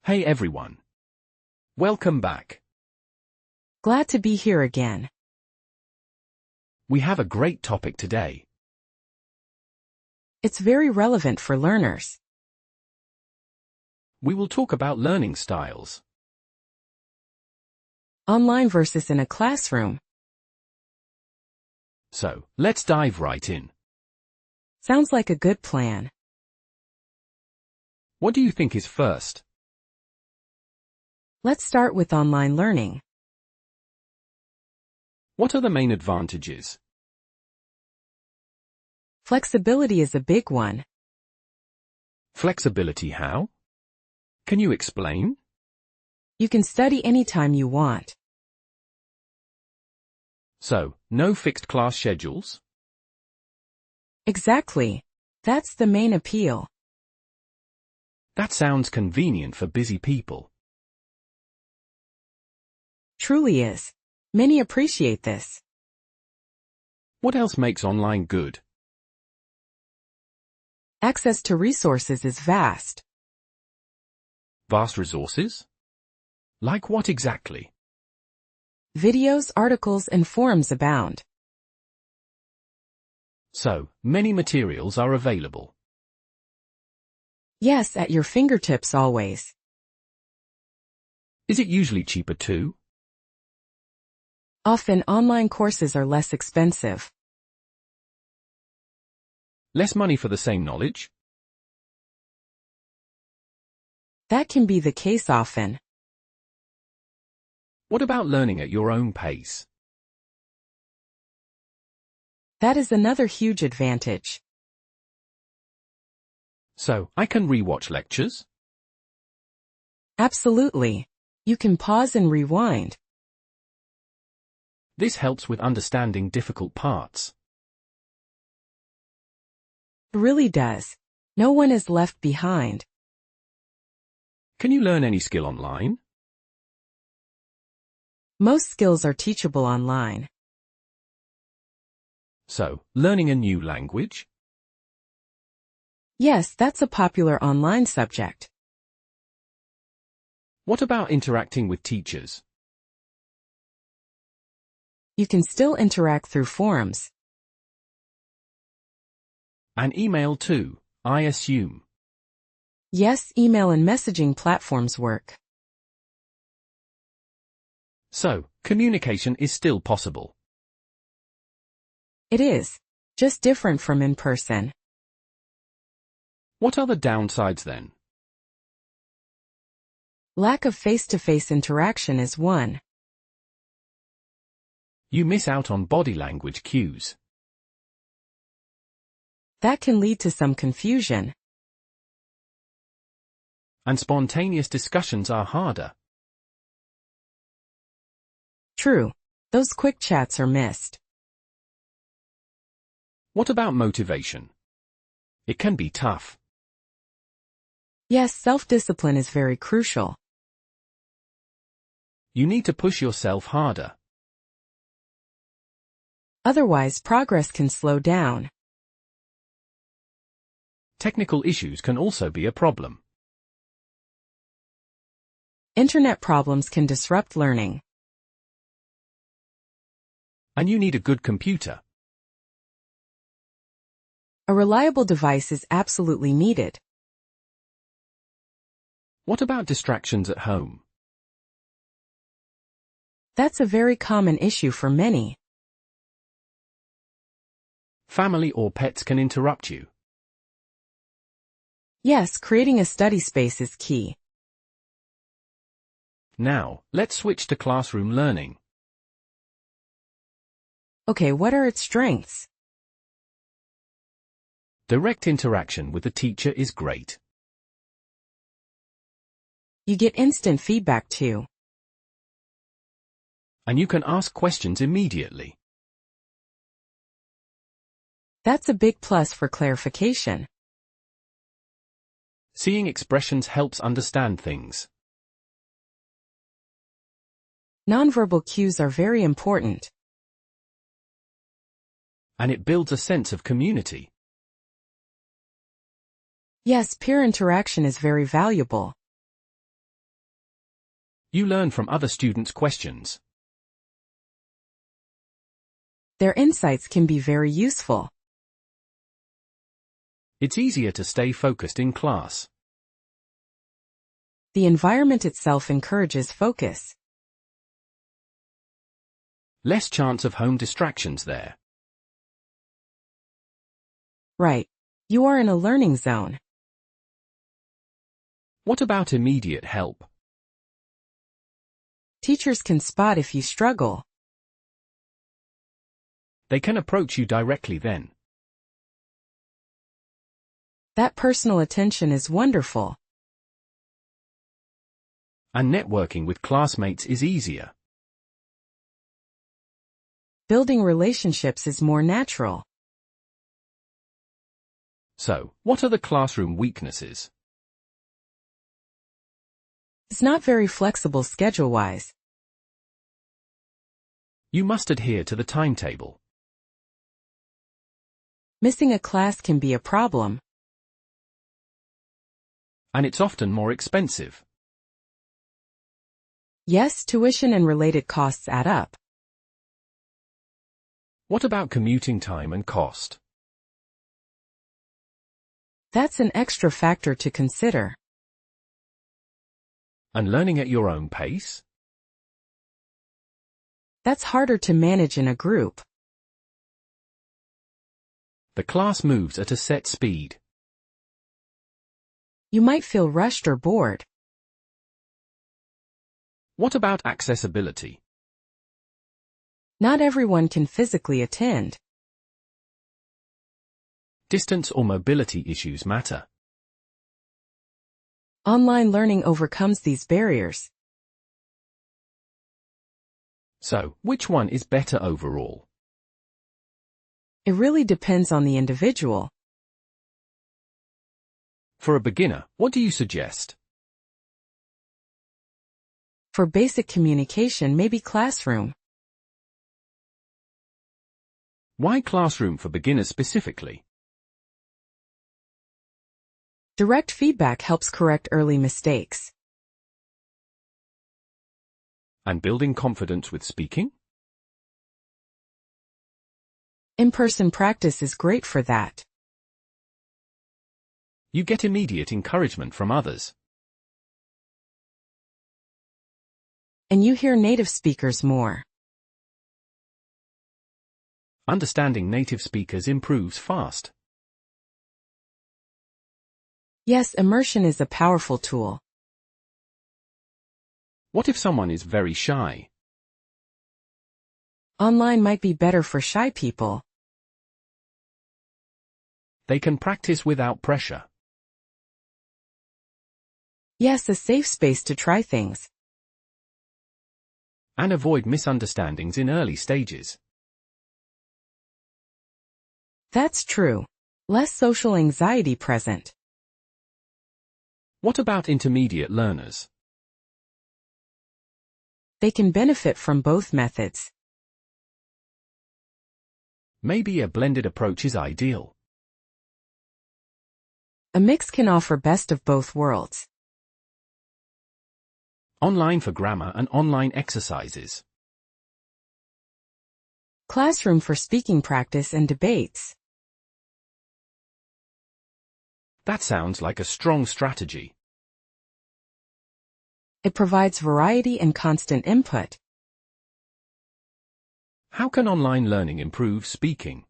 Hey everyone. Welcome back. Glad to be here again. We have a great topic today. It's very relevant for learners. We will talk about learning styles. Online versus in a classroom. So, let's dive right in. Sounds like a good plan. What do you think is first? Let's start with online learning. What are the main advantages? Flexibility is a big one. Flexibility how? Can you explain? You can study anytime you want. So, no fixed class schedules? Exactly. That's the main appeal. That sounds convenient for busy people. Truly is. Many appreciate this. What else makes online good? Access to resources is vast. Vast resources? Like what exactly? Videos, articles, and forums abound. So, many materials are available. Yes, at your fingertips always. Is it usually cheaper too? Often online courses are less expensive. Less money for the same knowledge? That can be the case often. What about learning at your own pace? That is another huge advantage. So, I can rewatch lectures? Absolutely. You can pause and rewind. This helps with understanding difficult parts. It really does. No one is left behind. Can you learn any skill online? Most skills are teachable online. So, learning a new language? Yes, that's a popular online subject. What about interacting with teachers? You can still interact through forums. And email too, I assume. Yes, email and messaging platforms work. So, communication is still possible. It is. Just different from in person. What are the downsides then? Lack of face-to-face interaction is one. You miss out on body language cues. That can lead to some confusion. And spontaneous discussions are harder. True. Those quick chats are missed. What about motivation? It can be tough. Yes, self-discipline is very crucial. You need to push yourself harder. Otherwise, progress can slow down. Technical issues can also be a problem. Internet problems can disrupt learning. And you need a good computer. A reliable device is absolutely needed. What about distractions at home? That's a very common issue for many. Family or pets can interrupt you. Yes, creating a study space is key. Now, let's switch to classroom learning. Okay, what are its strengths? Direct interaction with the teacher is great. You get instant feedback too. And you can ask questions immediately. That's a big plus for clarification. Seeing expressions helps understand things. Nonverbal cues are very important. And it builds a sense of community. Yes, peer interaction is very valuable. You learn from other students' questions. Their insights can be very useful. It's easier to stay focused in class. The environment itself encourages focus. Less chance of home distractions there. Right. You are in a learning zone. What about immediate help? Teachers can spot if you struggle. They can approach you directly then. That personal attention is wonderful. And networking with classmates is easier. Building relationships is more natural. So, what are the classroom weaknesses? It's not very flexible schedule-wise. You must adhere to the timetable. Missing a class can be a problem. And it's often more expensive. Yes, tuition and related costs add up. What about commuting time and cost? That's an extra factor to consider. And learning at your own pace? That's harder to manage in a group. The class moves at a set speed. You might feel rushed or bored. What about accessibility? Not everyone can physically attend. Distance or mobility issues matter. Online learning overcomes these barriers. So, which one is better overall? It really depends on the individual. For a beginner, what do you suggest? For basic communication, maybe classroom. Why classroom for beginners specifically? Direct feedback helps correct early mistakes. And building confidence with speaking? In-person practice is great for that. You get immediate encouragement from others. And you hear native speakers more. Understanding native speakers improves fast. Yes, immersion is a powerful tool. What if someone is very shy? Online might be better for shy people. They can practice without pressure. Yes, a safe space to try things. And avoid misunderstandings in early stages. That's true. Less social anxiety present. What about intermediate learners? They can benefit from both methods. Maybe a blended approach is ideal. A mix can offer best of both worlds. Online for grammar and online exercises. Classroom for speaking practice and debates. That sounds like a strong strategy. It provides variety and constant input. How can online learning improve speaking?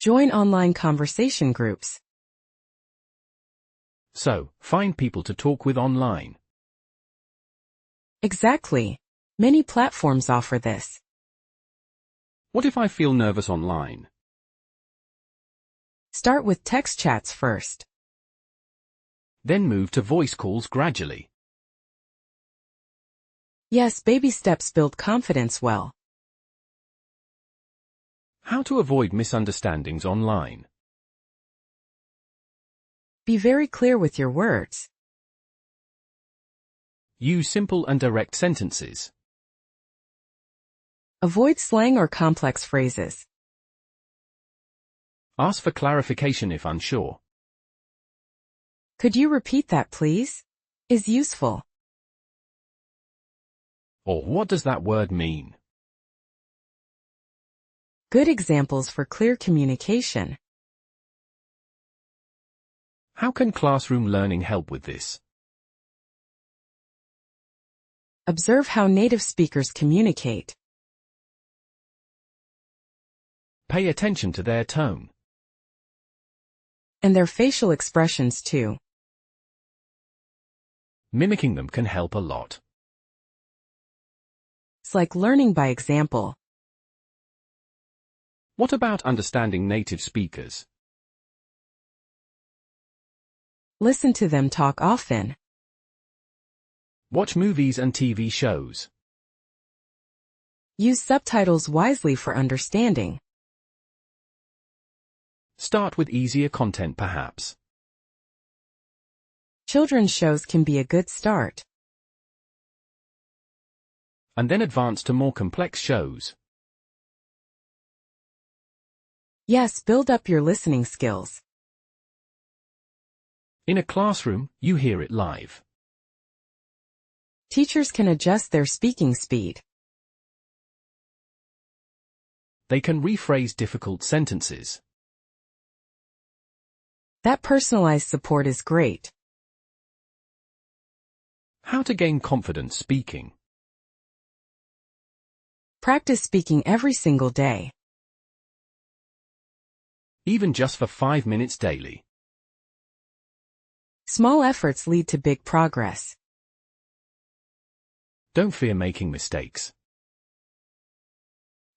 Join online conversation groups. So, find people to talk with online. Exactly. Many platforms offer this. What if I feel nervous online? Start with text chats first. Then move to voice calls gradually. Yes, baby steps build confidence well. How to avoid misunderstandings online? Be very clear with your words. Use simple and direct sentences. Avoid slang or complex phrases. Ask for clarification if unsure. Could you repeat that, please? Is useful. Or what does that word mean? Good examples for clear communication. How can classroom learning help with this? Observe how native speakers communicate. Pay attention to their tone. And their facial expressions too. Mimicking them can help a lot. It's like learning by example. What about understanding native speakers? Listen to them talk often. Watch movies and TV shows. Use subtitles wisely for understanding. Start with easier content perhaps. Children's shows can be a good start. And then advance to more complex shows. Yes, build up your listening skills. In a classroom, you hear it live. Teachers can adjust their speaking speed. They can rephrase difficult sentences. That personalized support is great. How to gain confidence speaking. Practice speaking every single day. Even just for 5 minutes daily. Small efforts lead to big progress. Don't fear making mistakes.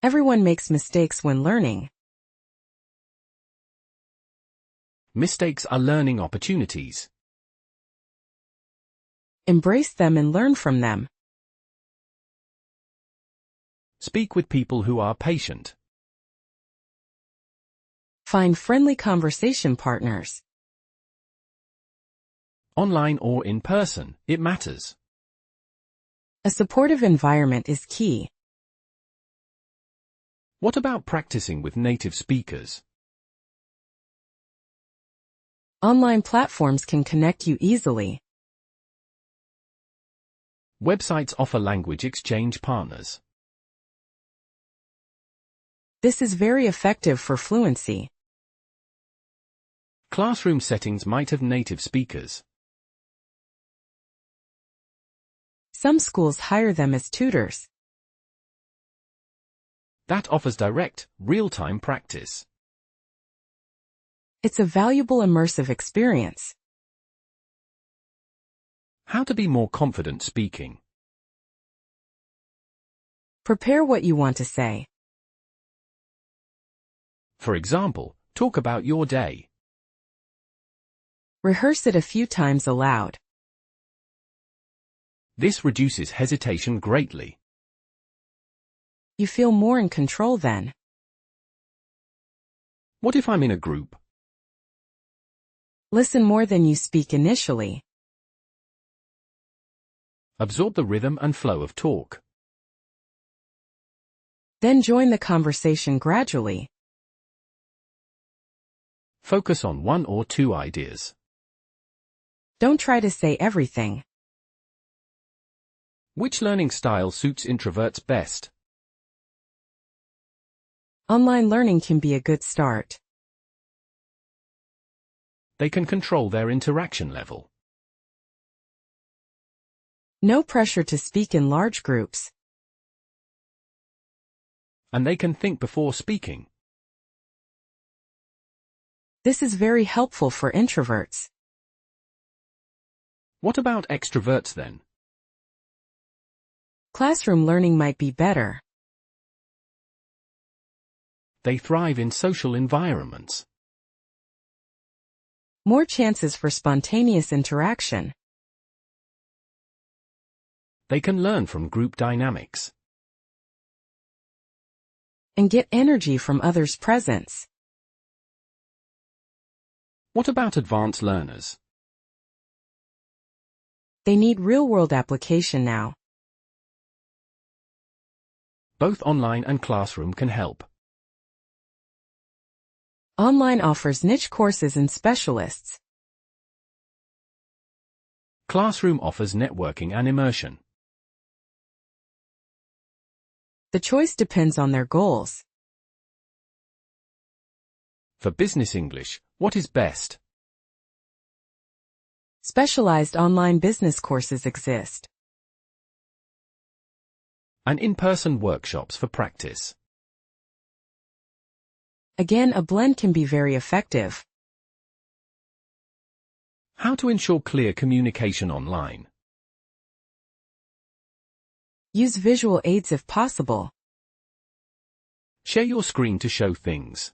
Everyone makes mistakes when learning. Mistakes are learning opportunities. Embrace them and learn from them. Speak with people who are patient. Find friendly conversation partners. Online or in person, it matters. A supportive environment is key. What about practicing with native speakers? Online platforms can connect you easily. Websites offer language exchange partners. This is very effective for fluency. Classroom settings might have native speakers. Some schools hire them as tutors. That offers direct, real-time practice. It's a valuable immersive experience. How to be more confident speaking. Prepare what you want to say. For example, talk about your day. Rehearse it a few times aloud. This reduces hesitation greatly. You feel more in control then. What if I'm in a group? Listen more than you speak initially. Absorb the rhythm and flow of talk. Then join the conversation gradually. Focus on 1 or 2 ideas. Don't try to say everything. Which learning style suits introverts best? Online learning can be a good start. They can control their interaction level. No pressure to speak in large groups. And they can think before speaking. This is very helpful for introverts. What about extroverts then? Classroom learning might be better. They thrive in social environments. More chances for spontaneous interaction. They can learn from group dynamics. And get energy from others' presence. What about advanced learners? They need real-world application now. Both online and classroom can help. Online offers niche courses and specialists. classroom offers networking and immersion. The choice depends on their goals. For business English, what is best? Specialized online business courses exist. And in-person workshops for practice. Again, a blend can be very effective. How to ensure clear communication online? Use visual aids if possible. Share your screen to show things.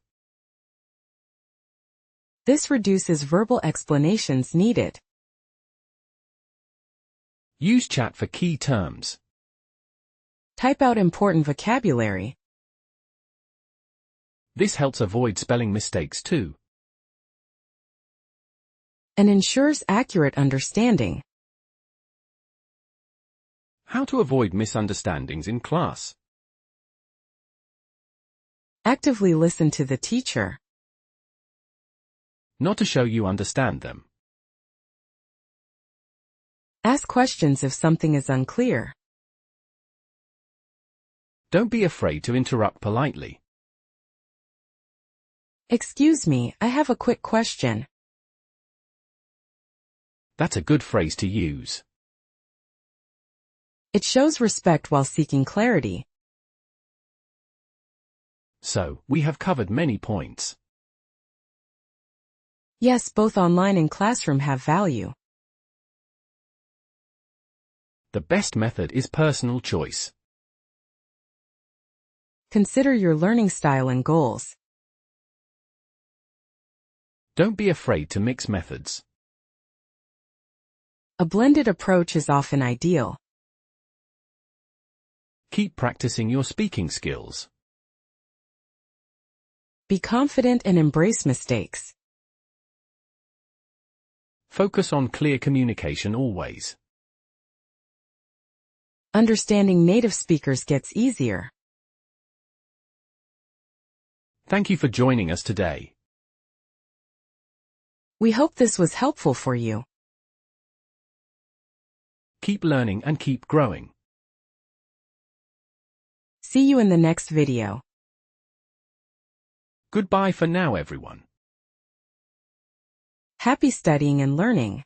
This reduces verbal explanations needed. Use chat for key terms. Type out important vocabulary. This helps avoid spelling mistakes too. And ensures accurate understanding. How to avoid misunderstandings in class? Actively listen to the teacher. Not to show you understand them. Ask questions if something is unclear. Don't be afraid to interrupt politely. Excuse me, I have a quick question. That's a good phrase to use. It shows respect while seeking clarity. So, we have covered many points. Yes, both online and classroom have value. The best method is personal choice. Consider your learning style and goals. Don't be afraid to mix methods. A blended approach is often ideal. Keep practicing your speaking skills. Be confident and embrace mistakes. Focus on clear communication always. Understanding native speakers gets easier. Thank you for joining us today. We hope this was helpful for you. Keep learning and keep growing. See you in the next video. Goodbye for now, everyone. Happy studying and learning.